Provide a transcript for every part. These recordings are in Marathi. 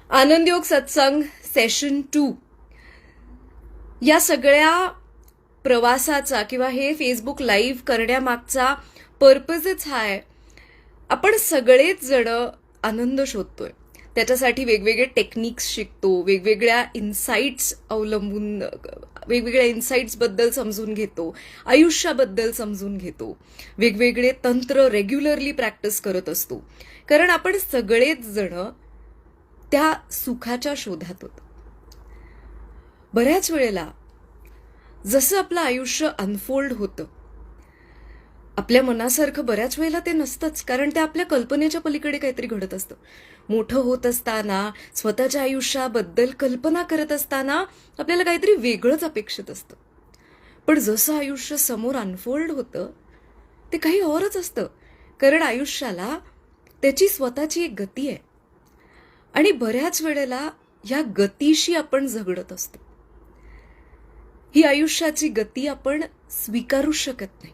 आनंद योग सत्संग सेशन 2 या सगळ्या प्रवासाचा किंवा हे फेसबुक लाईव्ह करण्यामागचा पर्पजच हा आहे. आपण सगळेच जण आनंद शोधतोय, त्याच्यासाठी वेगवेगळे टेक्निक्स शिकतो, वेगवेगळ्या इन्साइट्स अवलंबून वेगवेगळ्या इन्साइट्सबद्दल समजून घेतो, आयुष्याबद्दल समजून घेतो, वेगवेगळे तंत्र रेग्युलरली प्रॅक्टिस करत असतो, कारण आपण सगळेच जण त्या सुखाच्या शोधात होतो. बऱ्याच वेळेला जसं आपलं आयुष्य अनफोल्ड होतं, आपल्या मनासारखं बऱ्याच वेळेला ते नसतंच, कारण ते आपल्या कल्पनेच्या पलीकडे काहीतरी घडत असतं. मोठं होत असताना, स्वतःच्या आयुष्याबद्दल कल्पना करत असताना आपल्याला काहीतरी वेगळंच अपेक्षित असतं. पण जसं आयुष्य समोर अनफोल्ड होतं ते काही औरच असतं, कारण आयुष्याला त्याची स्वतःची एक गती आहे आणि बऱ्याच वेळेला या गतीशी आपण झगडत असतो. ही आयुष्याची गती आपण स्वीकारू शकत नाही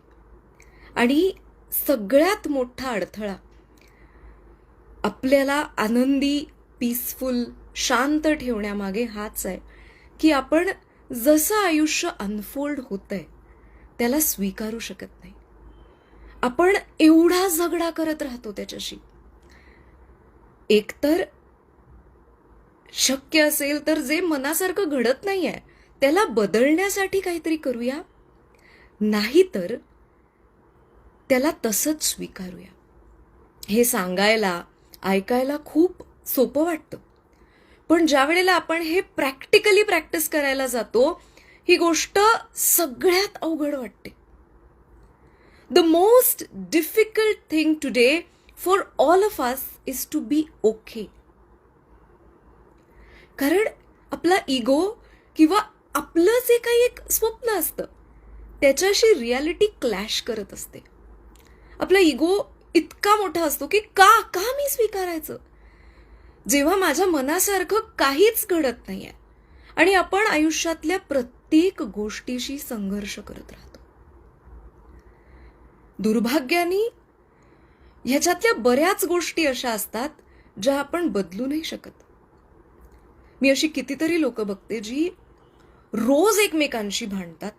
आणि सगळ्यात मोठा अडथळा आपल्याला आनंदी, पीसफुल, शांत ठेवण्यामागे हाच आहे की आपण जसं आयुष्य अनफोल्ड होतंय त्याला स्वीकारू शकत नाही. आपण एवढा झगडा करत राहतो त्याच्याशी. एकतर शक्य असेल तर जे मनासारखं घडत नाहीये त्याला बदलण्यासाठी काहीतरी करूया, नाहीतर त्याला तसंच स्वीकारूया. हे सांगायला, ऐकायला खूप सोपं वाटतं, पण ज्या वेळेला आपण हे प्रॅक्टिकली प्रॅक्टिस करायला जातो ही गोष्ट सगळ्यात अवघड वाटते. The most difficult thing today for all of us is to be okay. कारण आपला इगो किंवा आपलं जे काही एक स्वप्न असतं त्याच्याशी रियालिटी क्लॅश करत असते. आपला इगो इतका मोठा असतो की का मी स्वीकारायचं जेव्हा माझ्या मनासारखं काहीच घडत नाहीये, आणि आपण आयुष्यातल्या प्रत्येक गोष्टीशी संघर्ष करत राहतो. दुर्भाग्याने ह्याच्यातल्या बऱ्याच गोष्टी अशा असतात ज्या आपण बदलू नाही शकत. मी अशी कितीतरी लोक बघते जी रोज एकमेकांशी भांडतात,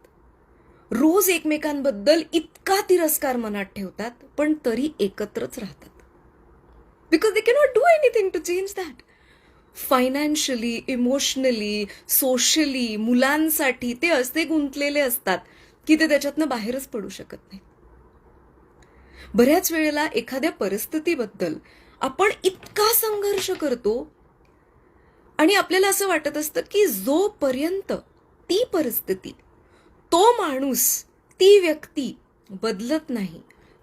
रोज एकमेकांबद्दल इतका तिरस्कार मनात ठेवतात, पण तरी एकत्रच राहतात. Because they cannot do anything to change that. Financially, emotionally, socially, मुलांसाठी ते असे गुंतलेले असतात की ते त्याच्यातनं बाहेरच पडू शकत नाही. बऱ्याच वेळेला एखाद्या परिस्थितीबद्दल आपण इतका संघर्ष करतो आणि आपल्याला असं वाटत असतं की जोपर्यंत ती परिस्थिती, तो माणूस, ती व्यक्ती बदलत नाही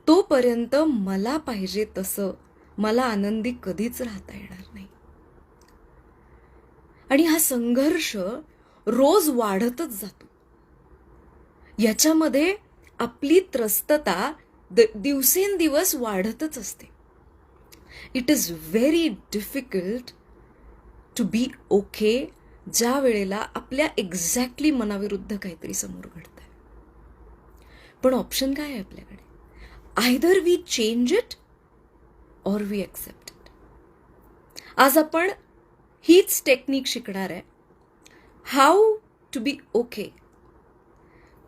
तोपर्यंत मला पाहिजे तसं मला आनंदी कधीच राहता येणार नाही. आणि हा संघर्ष रोज वाढतच जातो. याच्यामध्ये आपली त्रस्तता दिवसेंदिवस वाढतच असते. It is very difficult to be okay ज्या वेळेला आपल्या एक्झॅक्टली मनाविरुद्ध काहीतरी समोर घडतंय. पण ऑप्शन काय आहे आपल्याकडे? Either we change it or we accept it. आज आपण हीच टेक्निक शिकणार आहे, how to be okay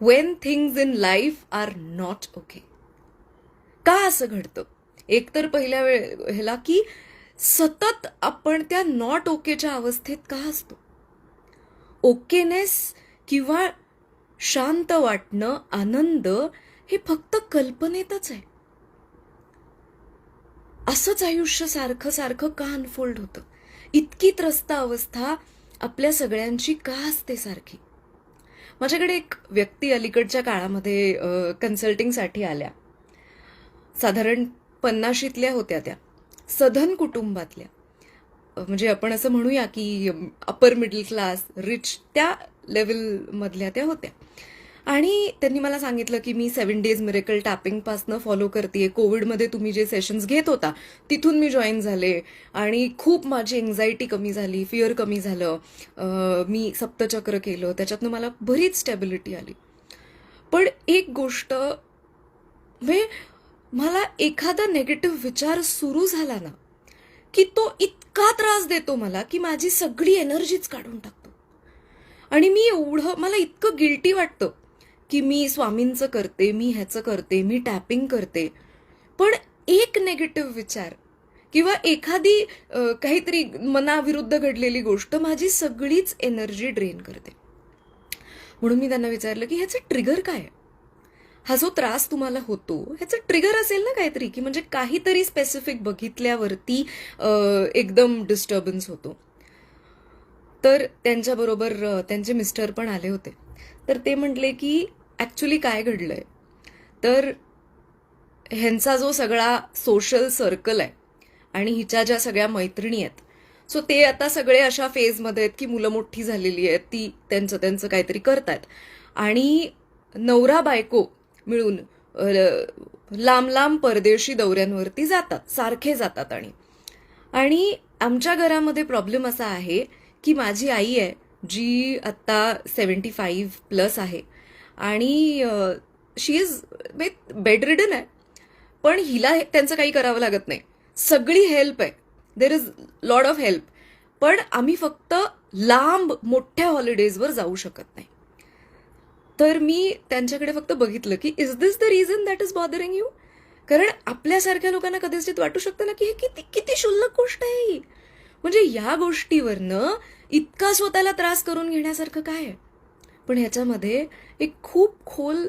when things in life are not okay. का असं घडतं? एकतर पहिल्या वेळेला की सतत आपण त्या नॉट ओकेच्या अवस्थेत का असतो? ओकेनेस किंवा शांत वाटणं, आनंद हे फक्त कल्पनेतच आहे. असंच आयुष्य सारखं सारखं का अनफोल्ड होतं? इतकी त्रस्त अवस्था आपल्या सगळ्यांची का असते सारखी? माझ्याकडे एक व्यक्ती अलीकडच्या काळामध्ये कन्सल्टिंगसाठी आल्या. साधारण 50शीतल्या होत्या त्या, सधन कुटुंबातल्या, म्हणजे आपण असं म्हणूया की अपर मिडल क्लास, रिच त्या लेवलमधल्या त्या होत्या. आणि त्यांनी मला सांगितलं की मी 7 डेज मिरेकल टॅपिंगपासनं फॉलो करते. कोविडमध्ये तुम्ही जे सेशन्स घेत होता तिथून मी जॉईन झाले आणि खूप माझी एन्झायटी कमी झाली, फिअर कमी झालं, मी सप्तचक्र केलं, त्याच्यातनं मला बरीच स्टॅबिलिटी आली. पण एक गोष्ट म्हणजे मला एखादा नेगेटिव्ह विचार सुरू झाला ना की तो इतका त्रास देतो मला की माझी सगळी एनर्जीच काढून टाकतो. आणि मी मला इतकं गिल्टी वाटतं की मी स्वामींचं करते, मी ह्याचं करते, मी टॅपिंग करते, पण एक नेगेटिव्ह विचार किंवा एखादी काहीतरी मनाविरुद्ध घडलेली गोष्ट माझी सगळीच एनर्जी ड्रेन करते. म्हणून मी त्यांना विचारलं की ह्याचं ट्रिगर काय आहे? हा जो त्रास तुम्हाला होतो ह्याचं ट्रिगर असेल ना काहीतरी, की म्हणजे काहीतरी स्पेसिफिक बघितल्यावरती एकदम डिस्टर्बन्स होतो. तर त्यांच्याबरोबर त्यांचे मिस्टर पण आले होते. तर ते म्हटले की ॲक्च्युली काय घडलंय, तर ह्यांचा जो सगळा सोशल सर्कल आहे आणि हिच्या ज्या सगळ्या मैत्रिणी आहेत, सो ते आता सगळे अशा फेजमध्ये आहेत की मुलं मोठी झालेली आहेत, ती त्यांचं त्यांचं काहीतरी करतायत आणि नवरा बायको मिळून लांब लांब परदेशी दौऱ्यांवरती जातात, सारखे जातात. आणि आमच्या घरामध्ये प्रॉब्लेम असा आहे की माझी आई आहे जी आत्ता 75+ आहे आणि शी इज बेड रिडन आहे, पण हिला त्यांचं काही करावं लागत नाही, सगळी हेल्प आहे, there is lot of help. पण आम्ही फक्त लांब मोठ्या हॉलिडेजवर जाऊ शकत नाही. तर मी त्यांच्याकडे फक्त बघितलं की is this the reason that is bothering you? कारण आपल्यासारख्या लोकांना कदाचित वाटू शकतं ना की हे किती किती क्षुल्लक गोष्ट आहे ही, म्हणजे या गोष्टीवरनं इतका स्वतःला त्रास करून घेण्यासारखं काय आहे. पण ह्याच्यामध्ये एक खूप खोल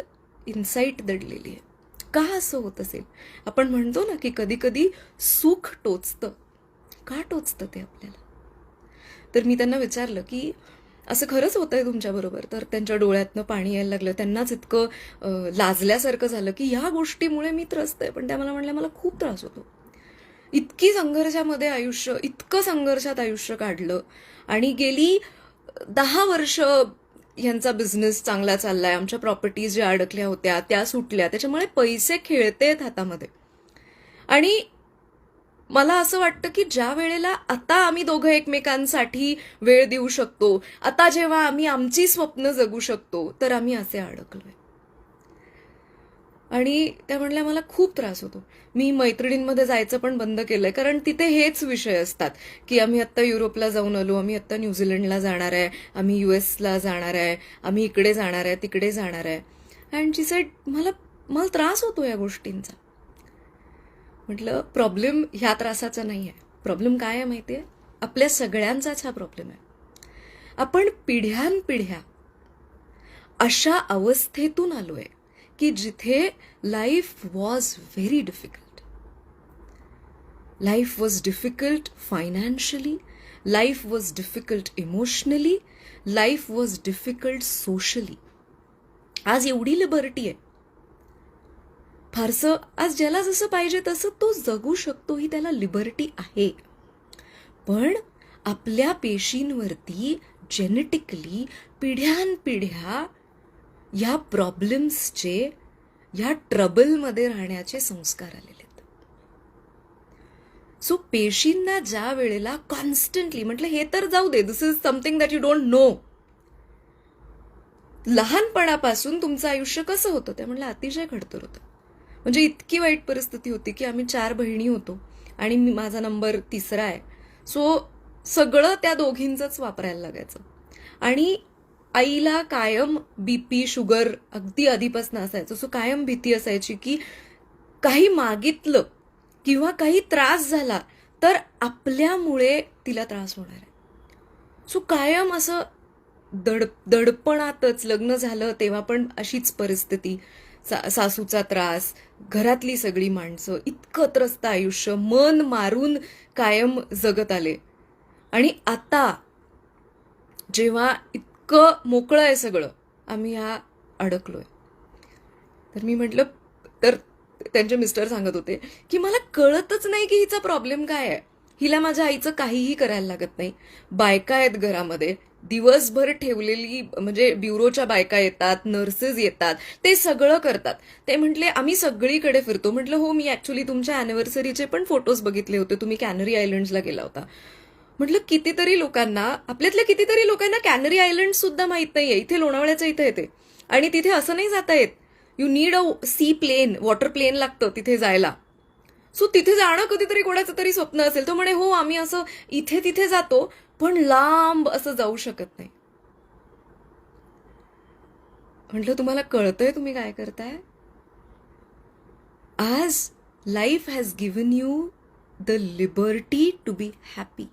इन्साईट दडलेली आहे. का असं होत असेल? आपण म्हणतो ना की कधी कधी सुख टोचतं. का टोचतं ते आपल्याला? तर मी त्यांना विचारलं की असं खरंच होतंय तुमच्याबरोबर? तर त्यांच्या डोळ्यातनं पाणी यायला लागलं. त्यांनाच इतकं लाजल्यासारखं झालं की ह्या गोष्टीमुळे मी त्रस्त आहे. पण त्या मला म्हणल्या मला खूप त्रास होतो. इतकी संघर्षामध्ये आयुष्य, इतकं संघर्षात आयुष्य काढलं आणि गेली 10 वर्ष ह्यांचा बिझनेस चांगला चाललाय, आमच्या प्रॉपर्टीज ज्या अडकल्या होत्या त्या सुटल्या, त्याच्यामुळे पैसे खेळतेत हातामध्ये. आणि मला असं वाटतं की ज्या वेळेला आता आम्ही दोघं एकमेकांसाठी वेळ देऊ शकतो, आता जेव्हा आम्ही आमची स्वप्न जगू शकतो, तर आम्ही असे अडकलोय. आणि त्या म्हणल्या मला खूप त्रास होतो, मी मैत्रिणींमध्ये जायचं पण बंद केलंय, कारण तिथे हेच विषय असतात की आम्ही आत्ता युरोपला जाऊन आलो, आम्ही आत्ता न्यूझीलंडला जाणार आहे, आम्ही US ला जाणार आहे, आम्ही इकडे जाणार आहे, तिकडे जाणार आहे. अँड शी सेड मला त्रास होतो या गोष्टींचा. म्हटलं प्रॉब्लेम ह्या त्रासाचा नाही आहे. प्रॉब्लेम काय आहे माहिती आहे? आपल्या सगळ्यांचाच हा प्रॉब्लेम आहे. आपण पिढ्यानपिढ्या अशा अवस्थेतून आलोय की जिथे life was very difficult. Life was difficult financially, life was difficult emotionally, life was difficult socially. आज एवढी लिबर्टी आहे, फारसं आज ज्याला जसं पाहिजे तसं तो जगू शकतो, ही त्याला लिबर्टी आहे. पण आपल्या पेशींवरती जेनेटिकली पिढ्यानपिढ्या या प्रॉब्लेम्सचे, या ट्रबलमध्ये राहण्याचे संस्कार आलेले आहेत. सो पेशींना ज्या वेळेला कॉन्स्टंटली, म्हटलं हे तर जाऊ दे, this is something that you don't know, लहानपणापासून तुमचं आयुष्य कसं होतं? त्या म्हणलं अतिशय खडतर होतं. म्हणजे इतकी वाईट परिस्थिती होती की आम्ही 4 बहिणी होतो आणि माझा नंबर 3रा आहे. सो सगळं त्या दोघींचंच वापरायला लागायचं. आणि आईला कायम BP, शुगर अगदी आधीपासून असायचं. सो कायम भीती असायची की काही मागितलं किंवा काही त्रास झाला तर आपल्यामुळे तिला त्रास होणार आहे. सो कायम असं दडपणातच. लग्न झालं तेव्हा पण अशीच परिस्थिती, सासूचा त्रास, घरातली सगळी माणसं, इतकं त्रस्त आयुष्य, मन मारून कायम जगत आले. आणि आता जेव्हा इतकं मोकळं आहे सगळं, आम्ही ह्या अडकलोय. तर मी म्हटलं, तर त्यांचे मिस्टर सांगत होते की मला कळतच नाही की हिचा प्रॉब्लेम काय आहे. हिला माझ्या आईचं काहीही करायला लागत नाही. बायका आहेत घरामध्ये, दिवसभर ठेवलेली, म्हणजे ब्युरोच्या बायका येतात, नर्सेस येतात, ते सगळं करतात. ते म्हटले आम्ही सगळीकडे फिरतो. म्हटलं हो, मी ऍक्च्युली तुमच्या अॅनिव्हर्सरीचे पण फोटोज बघितले होते, तुम्ही कॅनरी आयलंड्सला गेला होता. म्हटलं कितीतरी लोकांना, आपल्यातल्या कितीतरी लोकांना कॅनरी आयलंड सुद्धा माहित नाहीये. इथे लोणावळ्याच्या इथे येते आणि तिथे असं नाही जाता येत. You need a seaplane, water plane लागतं तिथे जायला. सो तिथे जाणं कधीतरी कोणाचं तरी स्वप्न असेल. तो म्हणे हो आम्ही असं इथे तिथे जातो पण लांब असं जाऊ शकत नाही. म्हटलं तुम्हाला कळतंय तुम्ही काय करताय? आज life has given you the liberty to be happy.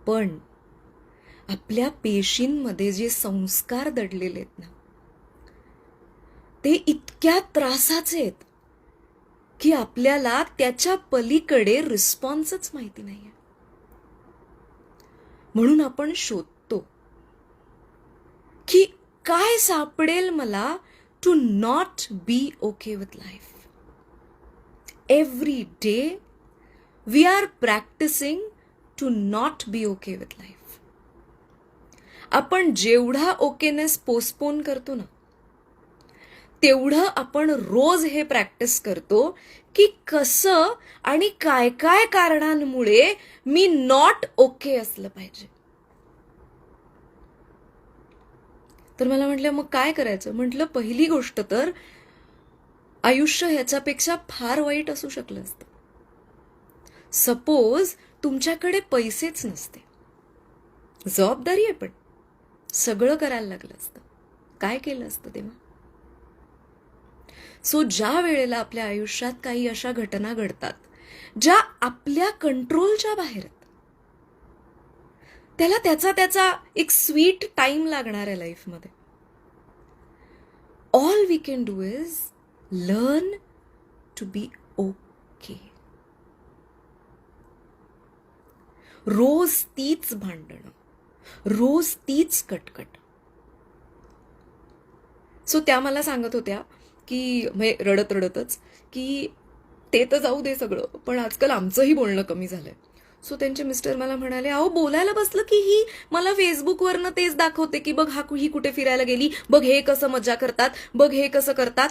पण आपल्या पेशींमध्ये जे संस्कार दडलेले आहेत ना, ते इतक्या त्रासाचे आहेत की आपल्याला त्याच्या पलीकडे रिस्पॉन्सच माहिती नाहीये. म्हणून आपण शोधतो की काय सापडेल मला to not be okay with life. Every day we are practicing to not be okay with life. आपण जेवढा ओकेनेस पोस्टपोन करतो ना, तेवढं आपण रोज हे प्रॅक्टिस करतो की कसं आणि काय काय कारणांमुळे मी नॉट ओके असलं पाहिजे. तर मला म्हटलं मग काय करायचं? म्हटलं पहिली गोष्ट तर आयुष्य ह्याच्यापेक्षा फार वाईट असू शकलं असतं. सपोज तुमच्याकडे पैसेच नसते, जबाबदारी आहे पण सगळं करायला लागलं असतं, काय केलं असतं तेव्हा? सो ज्या वेळेला आपल्या आयुष्यात काही अशा घटना घडतात ज्या आपल्या कंट्रोलच्या बाहेर आहेत, त्याला त्याचा एक स्वीट टाइम लागणार आहे लाईफमध्ये. All we can do is learn to be okay. रोज तीच भांडणं, रोज तीच कटकट. सो त्या मला सांगत होत्या की म्हणजे रडत रडतच की ते तर जाऊ दे सगळं, पण आजकाल आमचंही बोलणं कमी झालंय. सो त्यांचे मिस्टर मला म्हणाले, अहो बोलायला बसलं की ही मला फेसबुकवरनं तेच दाखवते की बघ ही कुठे फिरायला गेली, बघ हे कसं मजा करतात, बघ हे कसं करतात.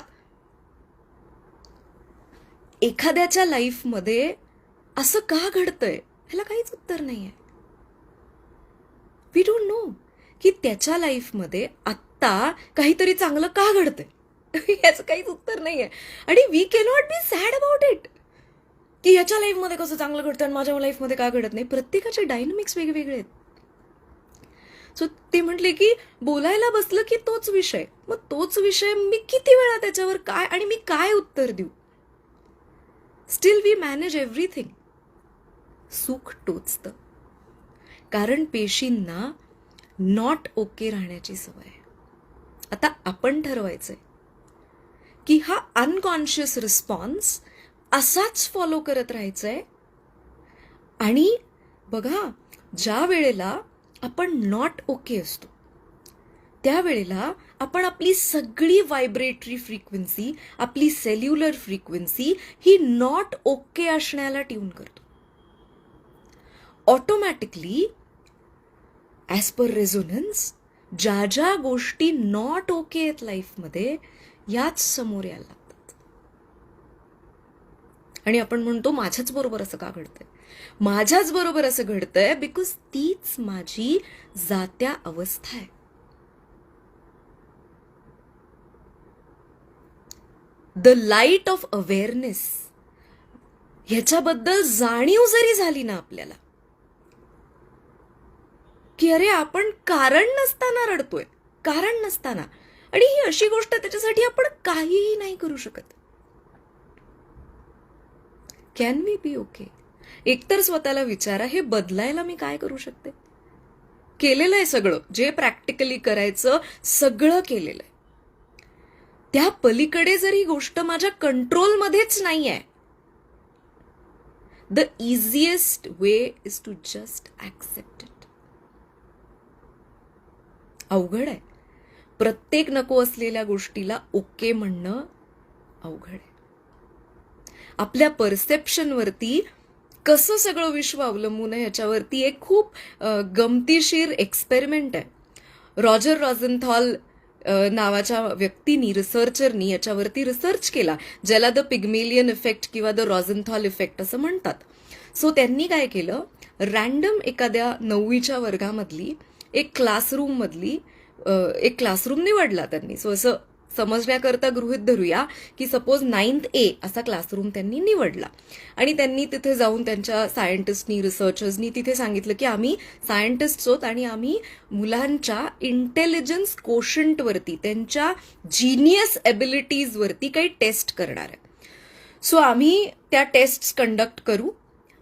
एखाद्याच्या लाईफमध्ये असं का घडतंय ह्याला काहीच उत्तर नाहीये. वी डोंट नो की त्याच्या लाईफमध्ये आत्ता काहीतरी चांगलं का घडतंय, याचं काहीच उत्तर नाहीये. आणि we cannot be sad about it की याच्या लाईफमध्ये कसं चांगलं घडतं आणि माझ्या लाईफमध्ये का घडत नाही. प्रत्येकाचे डायनॅमिक्स वेगवेगळे आहेत. सो ते म्हटले की बोलायला बसलं की तोच विषय, मग तोच विषय मी किती वेळा त्याच्यावर काय आणि मी काय उत्तर देऊ. Still we manage everything. सुख टोचतं कारण पेशींना नॉट ओके राहण्याची सवय आहे. आता आपण ठरवायचंय की हा अनकॉन्शियस रिस्पॉन्स असाच फॉलो करत राहायचंय. आणि बघा, ज्या वेळेला आपण नॉट ओके असतो त्यावेळेला आपण आपली सगळी व्हायब्रेटरी फ्रिक्वेन्सी, आपली सेल्युलर फ्रिक्वेन्सी ही नॉट ओके असण्याला ट्यून करतो. ऑटोमॅटिकली ॲज पर रेझोनन्स ज्या ज्या गोष्टी नॉट ओके आहेत लाईफमध्ये याच समोर यायला लागतात. आणि आपण म्हणतो माझ्याच बरोबर असं का घडतंय, माझ्याच बरोबर असं घडतंय बिकॉज तीच माझी जात्या अवस्था आहे. द लाईट ऑफ अवेअरनेस ह्याच्याबद्दल जाणीव जरी झाली ना आपल्याला की अरे आपण कारण नसताना रडतोय, कारण नसताना, आणि ही अशी गोष्ट त्याच्यासाठी आपण काहीही नाही करू शकत. Can we be okay? एकतर स्वतःला विचारा, हे बदलायला मी काय करू शकते? केलेलं आहे सगळं, जे प्रॅक्टिकली करायचं सगळं केलेलं आहे. त्या पलीकडे जर ही गोष्ट माझ्या कंट्रोलमध्येच नाही आहे, the easiest way is to just accept it. अवघड आहे. प्रत्येक नको असलेल्या गोष्टीला ओके म्हणणं अवघड आहे. आपल्या परसेप्शनवरती कसं सगळं विश्व अवलंबून आहे याच्यावरती एक खूप गमतीशीर एक्सपेरिमेंट आहे. रॉजर रॉझनथॉल नावाच्या व्यक्तीनी, रिसर्चरनी याच्यावरती रिसर्च केला, ज्याला द पिग्मेलियन इफेक्ट किंवा द रॉझनथॉल इफेक्ट असं म्हणतात. सो त्यांनी काय केलं, रॅन्डम एखाद्या 9वीच्या वर्गामधली एक क्लासरूम निवडला त्यांनी. सो असं समजण्याकरता गृहीत धरूया की सपोज 9th A असा क्लासरूम त्यांनी निवडला आणि त्यांनी तिथे जाऊन त्यांच्या सायंटिस्टनी रिसर्चर्सनी तिथे सांगितलं की आम्ही सायंटिस्ट आहोत आणि आम्ही मुलांच्या इंटेलिजन्स कोशंटवरती त्यांच्या जिनियस एबिलिटीजवरती काही टेस्ट करणार आहे. सो आम्ही त्या टेस्ट्स कंडक्ट करू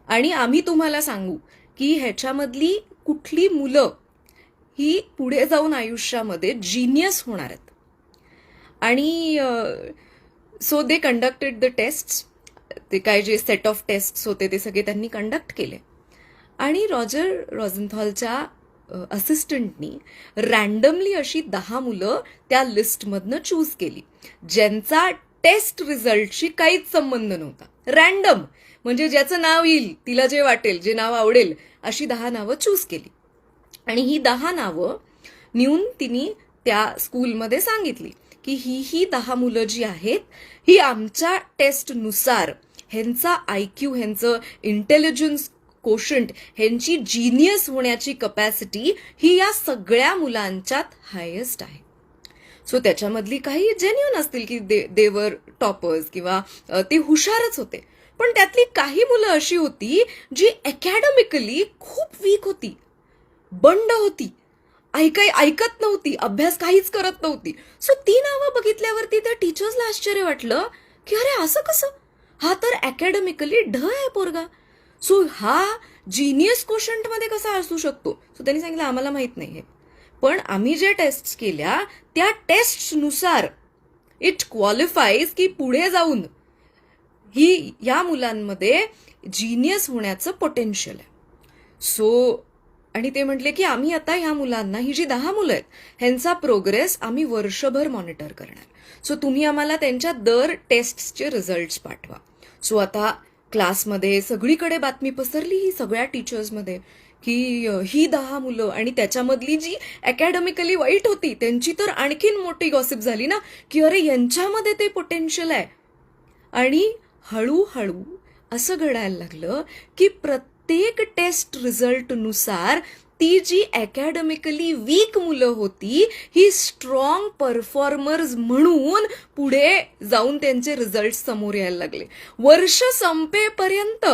आणि आम्ही तुम्हाला सांगू की ह्याच्यामधली कुठली मुलं ही पुढे जाऊन आयुष्यामध्ये जिनियस होणार आहेत. आणि so they conducted the tests. ते काय जे सेट ऑफ टेस्ट्स होते ते सगळे त्यांनी कंडक्ट केले आणि रॉजर रॉझनथॉलच्या असिस्टंटनी रॅन्डमली अशी 10 मुलं त्या लिस्टमधनं चूज केली ज्यांचा टेस्ट रिझल्टशी काहीच संबंध नव्हता. रॅन्डम म्हणजे ज्याचं नाव येईल, तिला जे वाटेल, जे नाव आवडेल अशी 10 नावं चूज केली आणि ही 10 नावं नेऊन तिने त्या स्कूलमध्ये सांगितली की ही 10 मुलं जी आहेत ही आमच्या टेस्टनुसार ह्यांचा IQ, ह्यांचं इंटेलिजन्स कोशंट, ह्यांची जिनियस होण्याची कपॅसिटी ही या सगळ्या मुलांच्यात हायेस्ट आहे. सो त्याच्यामधली काही जेन्युइन असतील की देवर टॉपर्स किंवा ते हुशारच होते, पण त्यातली काही मुलं अशी होती जी अकॅडमिकली खूप वीक होती, बंड होती, ऐकत नव्हती, अभ्यास काहीच करत नव्हती. सो ती नावं बघितल्यावरती त्या टीचर्सला आश्चर्य वाटलं की अरे असं कसं, हा तर अकॅडमिकली आहे पोरगा, सो हा जिनियस कोशंटमध्ये कसा असू शकतो. सो त्यांनी सांगितलं आम्हाला माहित नाहीये, पण आम्ही जे टेस्ट केल्या त्या टेस्टनुसार इट क्वालिफाईज की पुढे जाऊन ही या मुलांमध्ये जिनियस होण्याचं पोटेन्शियल आहे. सो आणि ते म्हटले की आम्ही आता ह्या मुलांना, ही जी 10 मुलं आहेत ह्यांचा प्रोग्रेस आम्ही वर्षभर मॉनिटर करणार. सो तुम्ही आम्हाला त्यांच्या दर टेस्टचे रिझल्ट्स पाठवा. सो आता क्लासमध्ये सगळीकडे बातमी पसरली ही सगळ्या टीचर्समध्ये की ही 10 मुलं आणि त्याच्यामधली जी अकॅडमिकली वाईट होती त्यांची तर आणखीन मोठी गॉसिप झाली ना की अरे यांच्यामध्ये ते पोटेन्शियल आहे. आणि हळूहळू असं घडायला लागलं की प्रत्येक टेस्ट रिझल्टनुसार ती जी अकॅडमिकली वीक मुलं होती ही स्ट्रॉंग परफॉर्मर्स म्हणून पुढे जाऊन त्यांचे रिझल्ट समोर यायला लागले. वर्ष संपेपर्यंत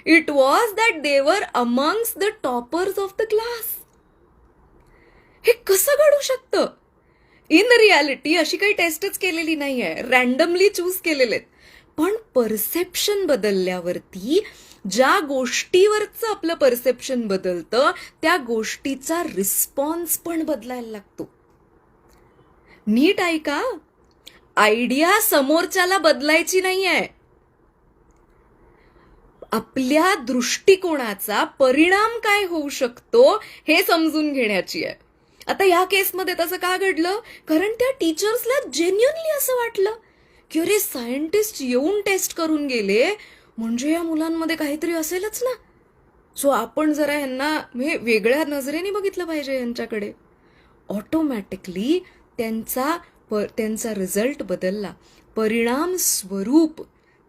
इट वॉज दॅट दे वर amongst the toppers of the class. हे कसं घडू शकतं? इन रियालिटी अशी काही टेस्टच केलेली नाहीये, रॅन्डमली चूज केलेले आहेत, पण परसेप्शन बदलल्यावरती ज्या गोष्टीवरचं आपलं परसेप्शन बदलतं त्या गोष्टीचा रिस्पॉन्स पण बदलायला लागतो. नीट ऐका, आयडिया समोरच्याला बदलायची नाहीये, आपल्या दृष्टिकोनाचा परिणाम काय होऊ शकतो हे समजून घेण्याची आहे. आता या केसमध्ये तसं का घडलं? कारण त्या टीचर्सला जेन्युइनली असं वाटलं की अरे सायंटिस्ट येऊन टेस्ट करून गेले म्हणजे या मुलांमध्ये काहीतरी असेलच ना. सो आपण जरा ह्यांना वेगळ्या नजरेने बघितलं पाहिजे यांच्याकडे. ऑटोमॅटिकली त्यांचा रिझल्ट बदलला, परिणाम स्वरूप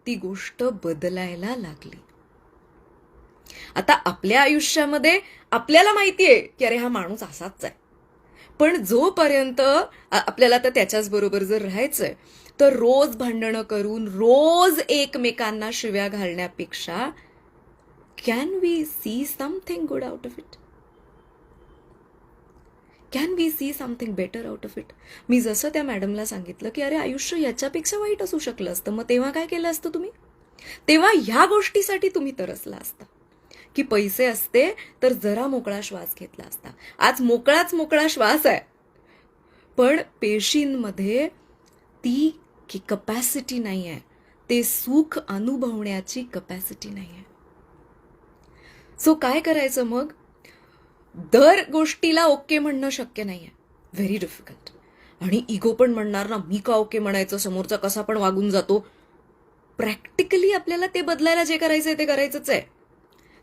ती गोष्ट बदलायला लागली. आता आपल्या आयुष्यामध्ये आपल्याला माहितीये की अरे हा माणूस असाच आहे, पण जोपर्यंत आपल्याला तर त्याच्याच बरोबर जर राहायचंय तर रोज भांडणं करून रोज एकमेकांना शिव्या घालण्यापेक्षा can we see something good out of it? Can we see something better out of it? मी जसं त्या मॅडमला सांगितलं की अरे आयुष्य याच्यापेक्षा वाईट असू शकलं असतं, मग तेव्हा काय केलं असतं तुम्ही? तेव्हा ह्या गोष्टीसाठी तुम्ही तरसला असता की पैसे असते तर जरा मोकळा श्वास घेतला असता. आज मोकळा श्वास आहे, पण पेशींमध्ये ती कपॅसिटी नाही आहे, ते सुख अनुभवण्याची कपॅसिटी नाही आहे. सो काय करायचं मग? दर गोष्टीला ओके म्हणणं शक्य नाही आहे, व्हेरी डिफिकल्ट. आणि इगो पण म्हणणार ना, मी का ओके म्हणायचं, समोरचा कसा पण वागून जातो. प्रॅक्टिकली आपल्याला ते बदलायला जे करायचंय ते करायचंच आहे.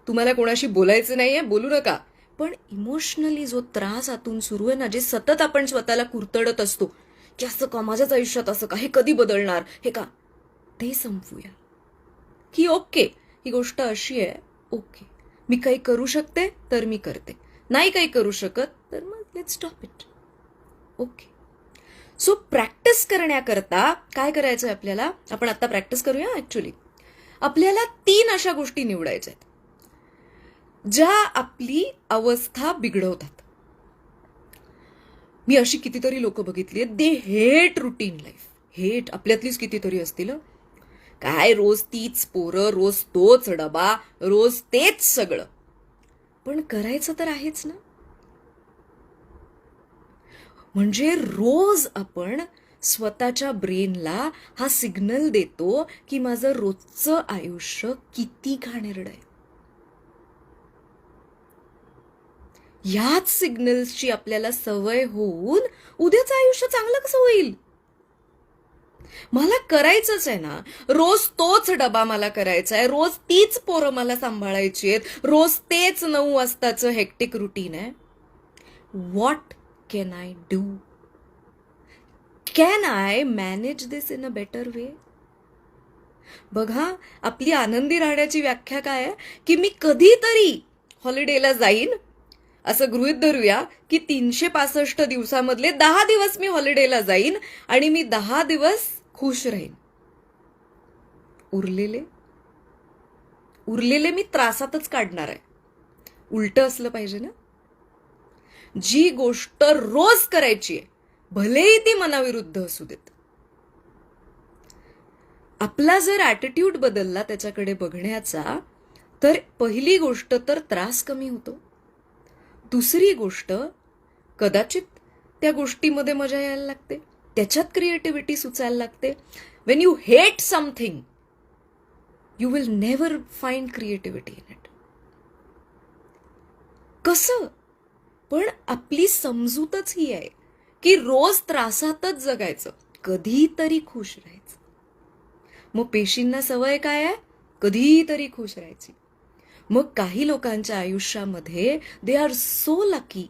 तुम्हाला कोणाशी बोलायचं नाहीये, बोलू नका, पण इमोशनली जो त्रास आतून सुरू आहे ना, जे सतत आपण स्वतःला कुरतडत असतो की असं का, माझ्याच आयुष्यात असं का, हे कधी बदलणार, हे का, ते संपवूया की ओके ही गोष्ट अशी आहे, ओके मी काही करू शकते तर मी करते, नाही काही करू शकत तर मग let's stop it. Okay. So practice करण्याकरता काय करायचं आपल्याला, आपण आता प्रॅक्टिस करूया. ऍक्च्युली आपल्याला 3 अशा गोष्टी निवडायच्या आहेत ज्या आपली अवस्था बिघडवतात. मी अशी कितीतरी लोक बघितली आहेत, they hate routine life. Hate, आपल्यातलीच कितीतरी असतील. काय रोज तीच पोरं, रोज तोच डबा, रोज तेच सगळं. पण करायचं तर आहेच ना. म्हणजे रोज आपण स्वतःच्या ब्रेनला हा सिग्नल देतो की माझं रोजचं आयुष्य किती घाणेरडं आहे. ह्याच सिग्नल्सची आपल्याला सवय होऊन उद्याचं आयुष्य चांगलं कसं होईल. मला करायचंच आहे ना, रोज तोच डबा मला करायचा आहे, रोज तीच पोरं मला सांभाळायची आहेत, रोज तेच 9 वाजताचं हेक्टिक रुटीन आहे. What can I do? Can I manage this in a better way? बघा, आपली आनंदी राहण्याची व्याख्या काय आहे की मी कधीतरी हॉलिडेला जाईन. असं गृहीत धरूया की 365 दिवसामधले 10 दिवस मी हॉलिडेला जाईन आणि मी 10 दिवस खुश राहीन. उरलेले मी त्रासातच काढणार आहे. उलट असलं पाहिजे ना. जी गोष्ट रोज करायची आहे, भलेही ती मनाविरुद्ध असू देत. आपला जर ॲटिट्यूड बदलला त्याच्याकडे बघण्याचा, तर पहिली गोष्ट तर त्रास कमी होतो. दुसरी गोष्ट, कदाचित त्या गोष्टीमध्ये मजा यायला लागते, त्याच्यात क्रिएटिव्हिटी सुचायला लागते. Wien you hate something, you will never find creativity in it. कसं? पण आपली समजूतच ही आहे की रोज त्रासातच जगायचं, कधीतरी खुश राहायचं. मग पेशींना सवय काय आहे? कधीतरी खुश राहायची. मग काही लोकांच्या आयुष्यामध्ये दे आर सो लकी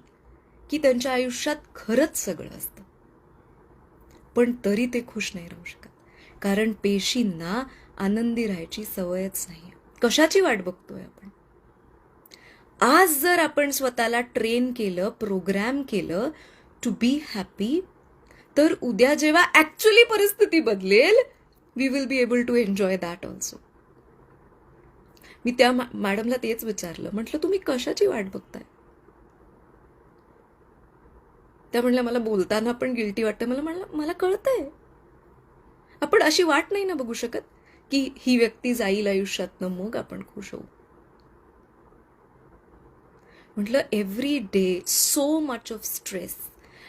की त्यांच्या आयुष्यात खरंच सगळं असतं, पण तरी ते खुश नाही राहू शकत, कारण पेशींना आनंदी राहायची सवयच नाही. कशाची वाट बघतोय आपण? आज जर आपण स्वतःला ट्रेन केलं, प्रोग्रॅम केलं टू बी हॅपी, तर उद्या जेव्हा ऍक्च्युली परिस्थिती बदलेल, we will be able to enjoy that also. मी त्या मॅडमला तेच विचारलं, म्हटलं तुम्ही कशाची वाट बघताय? त्या म्हणल्या मला बोलताना पण गिल्टी वाटतं. मला कळतंय, आपण अशी वाट नाही ना बघू शकत की ही व्यक्ती जाईल आयुष्यातनं मग आपण खुश होऊ. म्हटलं every day so much of stress,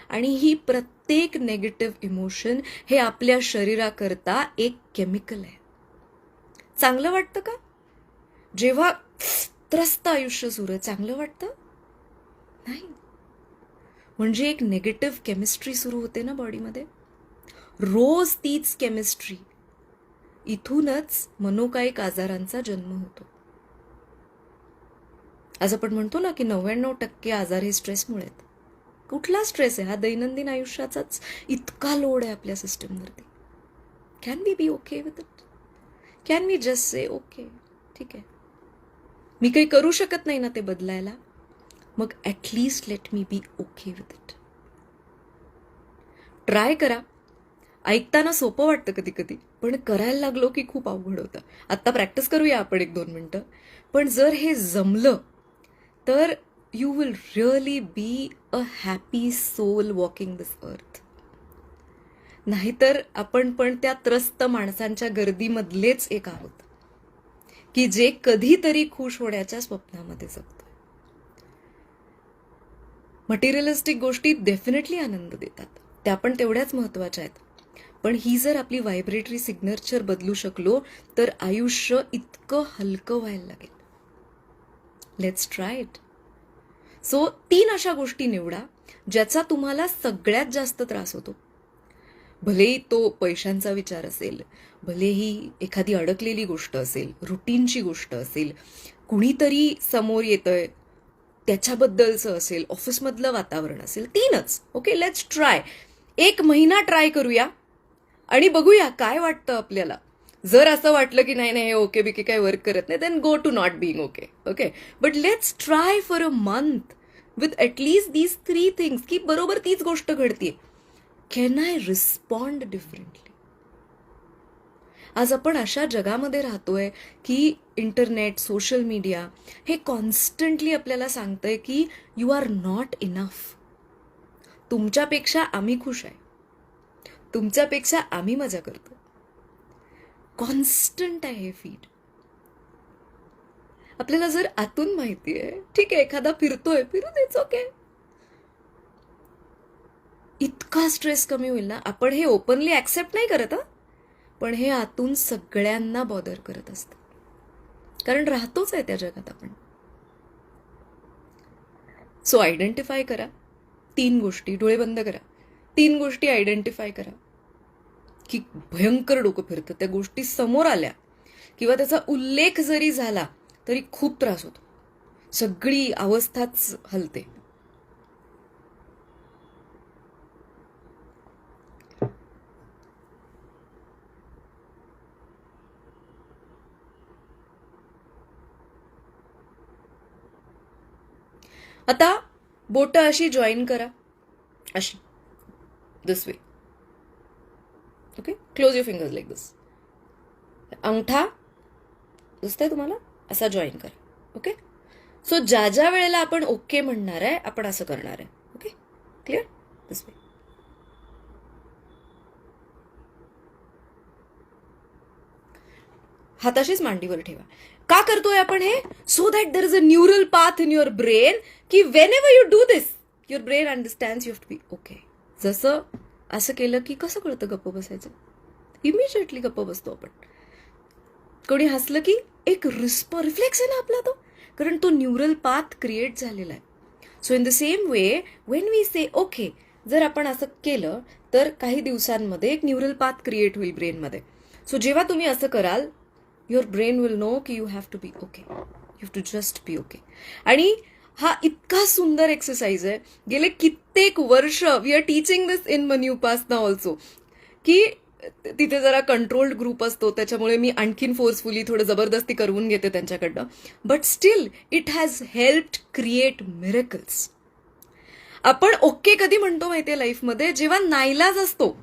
आणि ही प्रत्येक नेगेटिव्ह इमोशन हे आपल्या शरीराकरता एक केमिकल आहे. चांगलं वाटतं का? जेव्हा त्रस्त आयुष्य सुरू आहे, चांगलं वाटतं नाही. म्हणजे एक नेगेटिव्ह केमिस्ट्री सुरू होते ना बॉडीमध्ये. रोज तीच केमिस्ट्री. इथूनच मनोकायिक आजारांचा जन्म होतो. आज आपण म्हणतो ना की 99% आजार हे स्ट्रेसमुळे आहेत. कुठला स्ट्रेस आहे? हा दैनंदिन आयुष्याचाच इतका लोड आहे आपल्या सिस्टमवरती. Can we be okay with it? Can we just say okay, ठीक आहे, मी काही करू शकत नाही ना ते बदलायला, मग at least let me be okay with it. Try करा. ऐकताना सोपं वाटतं कधी कधी, पण करायला लागलो की खूप अवघड होतं. आत्ता प्रॅक्टिस करूया आपण 1-2 मिनिटं. पण जर हे जमलं तर you will really be a happy soul walking this earth. नाहीतर आपण पण त्या त्रस्त माणसांच्या गर्दीमधलेच एक आहोत की जे कधीतरी खुश होण्याच्या स्वप्नामध्ये जगतो. मटेरियलिस्टिक गोष्टी डेफिनेटली आनंद देतात, त्या पण तेवढ्याच महत्वाच्या आहेत. पण ही जर आपली व्हायब्रेटरी सिग्नेचर बदलू शकलो तर आयुष्य इतकं हलकं व्हायला लागेल. Let's try it. सो 3 अशा गोष्टी निवडा ज्याचा तुम्हाला सगळ्यात जास्त त्रास होतो. भलेही तो पैशांचा विचार असेल, भलेही एखादी अडकलेली गोष्ट असेल, रुटीनची गोष्ट असेल, कुणीतरी समोर येतंय त्याच्याबद्दलचं असेल, ऑफिसमधलं वातावरण असेल. 3च. Okay, let's try. 1 महिना ट्राय करूया आणि बघूया काय वाटतं आपल्याला. जर असं वाटलं की नाही हे ओके बिके काय वर्क करत नाही, then go to not being okay. Okay, but let's try for a month with at least these 3 things की बरोबर तीच गोष्ट घडतीये. Can I respond differently? आज आपण अशा जगामध्ये राहतोय की इंटरनेट, सोशल मीडिया हे कॉन्स्टंटली आपल्याला सांगतंय की यू आर नॉट इनफ. तुमच्यापेक्षा आम्ही खुश आहे, तुमच्यापेक्षा आम्ही मजा करतो. कॉन्स्टंट आहे हे फीड. आपल्याला जर आतून माहिती आहे, ठीक आहे, एखादा फिरतोय, फिरू देच, ओके, इतका स्ट्रेस कमी होईल ना. आपण हे ओपनली ऍक्सेप्ट नाही करत, पण हे आतून सगळ्यांना बॉदर करत असतं, कारण राहतोच आहे त्या जगात आपण. सो आयडेंटिफाय करा 3 गोष्टी, डोळे बंद करा, 3 गोष्टी आयडेंटिफाय करा की भयंकर डोकं फिरतं. त्या गोष्टी समोर आल्या किंवा त्याचा उल्लेख जरी झाला तरी खूप त्रास होतो, सगळी अवस्थाच हलते. आता बोट अशी जॉईन करा, अशी, this way. Okay, close your fingers like this. अंगठा दिसतंय तुम्हाला, असा जॉईन करा. ओके, सो ज्या ज्या वेळेला आपण ओके म्हणणार आहे, आपण असं करणार आहे. Okay, clear? This way. हाताशीच मांडीवर ठेवा. का करतोय आपण हे? So that there is a neural path in your brain की whenever you do this your brain understands you have to be okay. जसं असं केलं की कसं कळतं गप्प बसायचं? इमिजिएटली गप्प बसतो आपण. कोणी हसलं की एक रिफ्लेक्स आहे ना आपला तो, कारण तो न्यूरल पाथ क्रिएट झालेला आहे. So in the same way when we say okay, जर आपण असं केलं तर काही दिवसांमध्ये एक न्यूरल पाथ क्रिएट होईल ब्रेनमध्ये. सो जेव्हा तुम्ही असं कराल, युअर ब्रेन विल नो की you have to be okay, you have to just be okay. आणि हा इतका सुंदर एक्सरसाइज आहे. गेले कित्येक वर्ष we are teaching this in मनी उपासना ऑल्सो, की तिथे जरा कंट्रोल्ड ग्रुप असतो, त्याच्यामुळे मी आणखीन फोर्सफुली थोडं जबरदस्ती करवून घेते त्यांच्याकडनं. But still it has helped create miracles. आपण ओके कधी म्हणतो माहितीये लाईफमध्ये? जेव्हा नाईलाज असतो,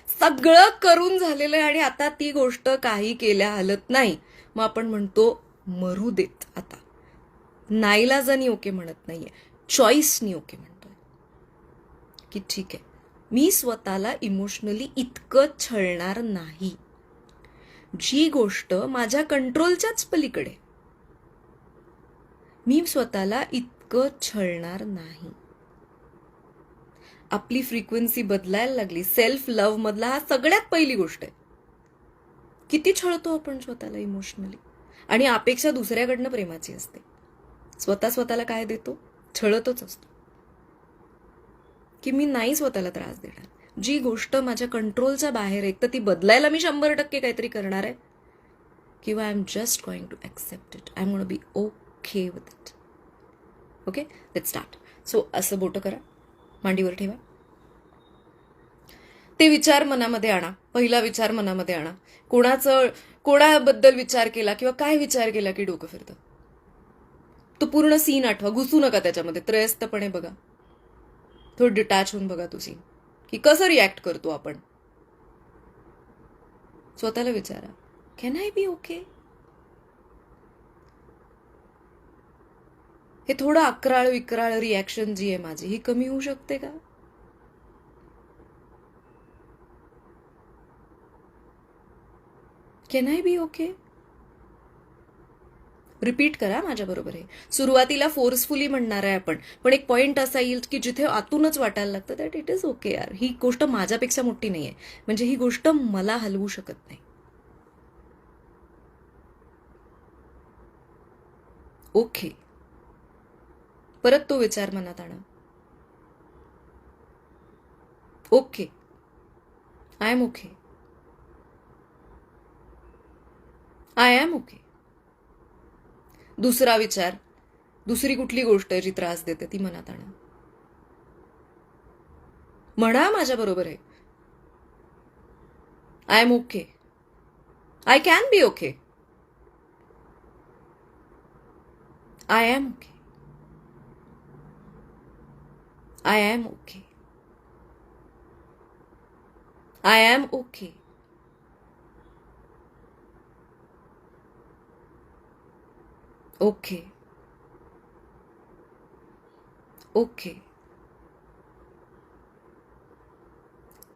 सगळं करून झालेलं आहे आणि आता ती गोष्ट काही केल्या हलत नाही, मग आपण म्हणतो मरू देत आता. नाईलाजानी ओके म्हणत नाहीये, चॉईसनी ओके म्हणतोय की ठीक आहे, मी स्वतःला इमोशनली इतकं छळणार नाही. जी गोष्ट माझ्या कंट्रोलच्याच पलीकडे, मी स्वतःला इतकं छळणार नाही. आपली फ्रिक्वेन्सी बदलायला लागली. सेल्फ लव्ह मधला हा सगळ्यात पहिली गोष्ट आहे. किती छळतो आपण स्वतःला इमोशनली, आणि अपेक्षा दुसऱ्याकडनं प्रेमाची असते. स्वतःला काय देतो? छळतच असतो की मी नाही स्वतःला त्रास देणार. जी गोष्ट माझ्या कंट्रोलच्या बाहेर आहे, तर ती बदलायला मी 100% काहीतरी करणार आहे, किंवा I am just going to accept it, I am going to be okay with it. Okay, let's start. So असं बोटं करा, मांडीवर ठेवा. ते विचार मनामध्ये आणा. पहिला विचार मनामध्ये आणा. कोणाबद्दल विचार केला किंवा काय विचार केला की डोकं फिरतं, तो पूर्ण सीन आठवा. घुसू नका त्याच्यामध्ये, त्रयस्थपणे बघा, थोडं डिटॅच होऊन बघा तो सीन, की कसं रिॲक्ट करतो आपण. स्वतःला विचारा, कॅन आय बी ओके? हे थोडं अकराळ विक्राळ रिॲक्शन जी आहे माझी, ही कमी होऊ शकते का? Can I be okay? Repeat करा माझ्याबरोबर. हे सुरुवातीला फोर्सफुली म्हणणार आहे आपण, पण एक पॉइंट असा येईल की जिथे आतूनच वाटायला लागतं दॅट इट इज ओके यार, ही गोष्ट माझ्यापेक्षा मोठी नाहीये, म्हणजे ही गोष्ट मला हलवू शकत नाही. ओके. परत तो विचार मनात आणा. Okay, I am okay, I am okay. दुसरा विचार, दुसरी कुठली गोष्ट आहे जी त्रास देते ती मनात आणा. म्हणा माझ्या बरोबर आहे, I am okay, I can be okay, I am okay, I am okay. I am okay. Okay. Okay.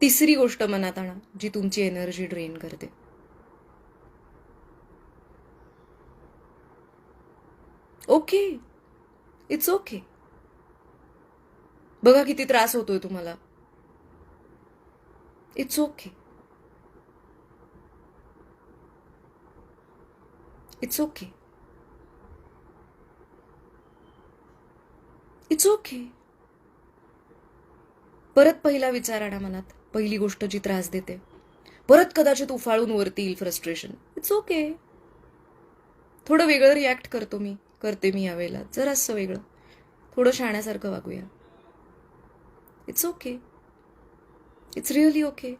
तिसरी गोष्ट मनात आणा जी तुमची एनर्जी ड्रेन करते. ओके. It's okay. बघा किती त्रास होतोय तुम्हाला. It's okay. It's okay. It's okay. परत पहिला विचार आणा मनात, पहिली गोष्ट जी त्रास देते. परत कदाचित उफाळून वरती येईल फ्रस्ट्रेशन. It's okay. थोडं वेगळं रिॲक्ट करते मी यावेळेला, जरासं वेगळं, थोडं शहाण्यासारखं वागूया. It's okay. It's really okay.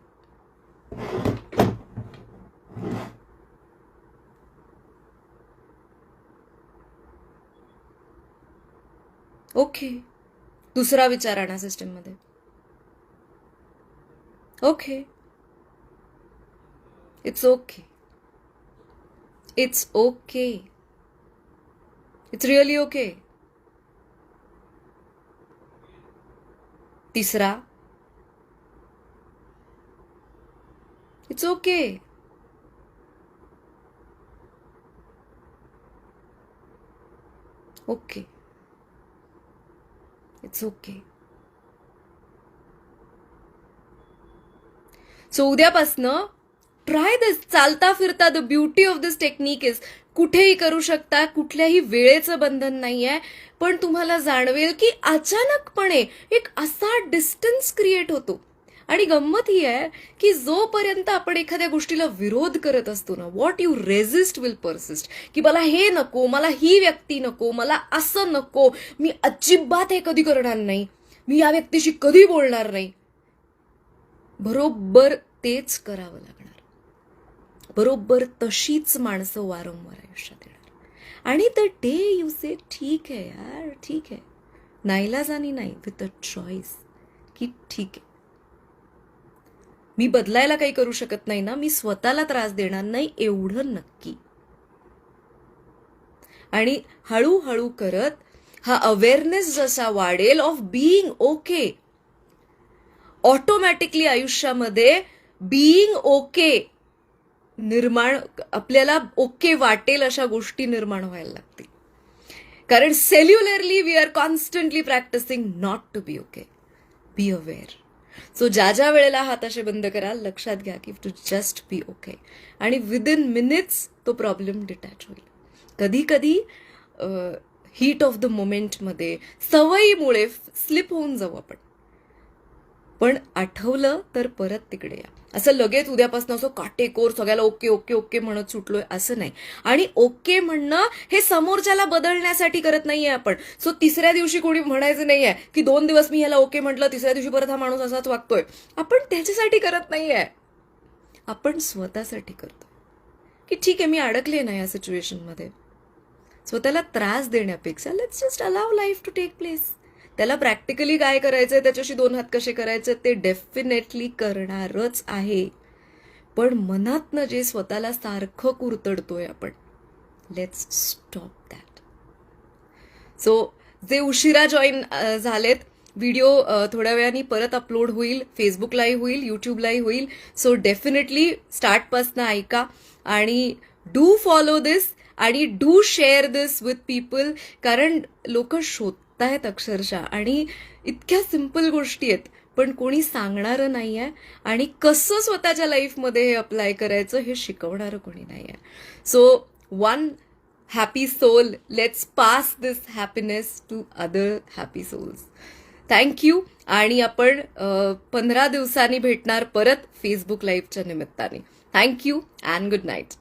Okay. दुसरा विचार आणा सिस्टममध्ये. Okay. It's okay. It's okay. It's really okay. तिसरा, it's okay. Okay. It's okay. So उद्यापासनं ट्राय दिस. चालता फिरता the beauty of this technique is कुठेही करू शकता, कुठल्याही वेळेचं बंधन नाहीये, पण तुम्हाला जाणवेल की अचानकपणे एक असा डिस्टन्स क्रिएट होतो. आणि गंमत ही आहे की जोपर्यंत आपण एखाद्या गोष्टीला विरोध करत असतो ना, what you resist will persist. की मला हे नको, मला ही व्यक्ती नको, मला असं नको, मी अजिबात हे कधी करणार नाही, मी या व्यक्तीशी कधी बोलणार नाही. बरोबर तेच करावं लागणार. बरोबर तशीच माणसं वारंवार आयुष्यात येणार. आणि द डे यू से ठीक आहे यार, ठीक आहे, नाईलाजानी नाही, विथ अ चॉईस, की ठीक आहे, मी बदलायला काही करू शकत नाही ना, मी स्वतःला त्रास देणार नाही एवढं नक्की. आणि हळूहळू करत हा अवेअरनेस जसा वाढेल ऑफ बीइंग ओके, ऑटोमॅटिकली आयुष्यामध्ये बीइंग ओके निर्माण, आपल्याला ओके वाटेल अशा गोष्टी निर्माण व्हायला लागतील. कारण cellularly we are constantly practising not to be okay. Be aware. So ज्या वेळेला हात असे बंद कराल, लक्षात घ्या की टू जस्ट बी ओके, आणि विदिन मिनिट्स तो प्रॉब्लेम डिटॅच होईल. कधी कधी हीट ऑफ द मोमेंटमध्ये सवयीमुळे स्लिप होऊन जाऊ आपण, पण आठवलं तर परत तिकडे या. असं लगेच उद्यापासून असं काटेकोर सगळ्याला ओके ओके ओके म्हणत सुटलोय असं नाही. आणि ओके म्हणणं हे समोरच्याला बदलण्यासाठी करत नाहीये आपण. सो तिसऱ्या दिवशी कोणी म्हणायचं नाहीये की 2 दिवस मी ह्याला ओके म्हटलं, तिसऱ्या दिवशी परत हा माणूस असाच वागतोय. आपण त्याच्यासाठी करत नाहीये, आपण स्वतःसाठी करतोय की ठीक आहे, मी अडकले ना या सिच्युएशनमध्ये. स्वतःला त्रास देण्यापेक्षा let's just allow life to take place. त्याला प्रॅक्टिकली काय करायचंय, त्याच्याशी 2 हात कसे करायचे ते डेफिनेटली करणारच आहे. पण मनातनं जे स्वतःला सारखं कुरतडतोय आपण, लेट्स स्टॉप दॅट. सो जे उशिरा जॉईन झालेत, व्हिडिओ थोड्या वेळाने परत अपलोड होईल, फेसबुकलाही होईल, युट्यूबलाही होईल. सो डेफिनेटली स्टार्टपासनं ऐका आणि डू फॉलो दिस आणि do share this with people. कारण लोक शोधतायत अक्षरशः, आणि इतक्या सिम्पल गोष्टी आहेत पण कोणी सांगणारं नाही आहे, आणि कसं स्वतःच्या लाईफमध्ये हे अप्लाय करायचं हे शिकवणारं कोणी नाही आहे. So one happy soul, let's pass this happiness to other happy souls. Thank you. आणि आपण 15 दिवसांनी भेटणार परत फेसबुक लाईव्हच्या निमित्ताने. Thank you and good night.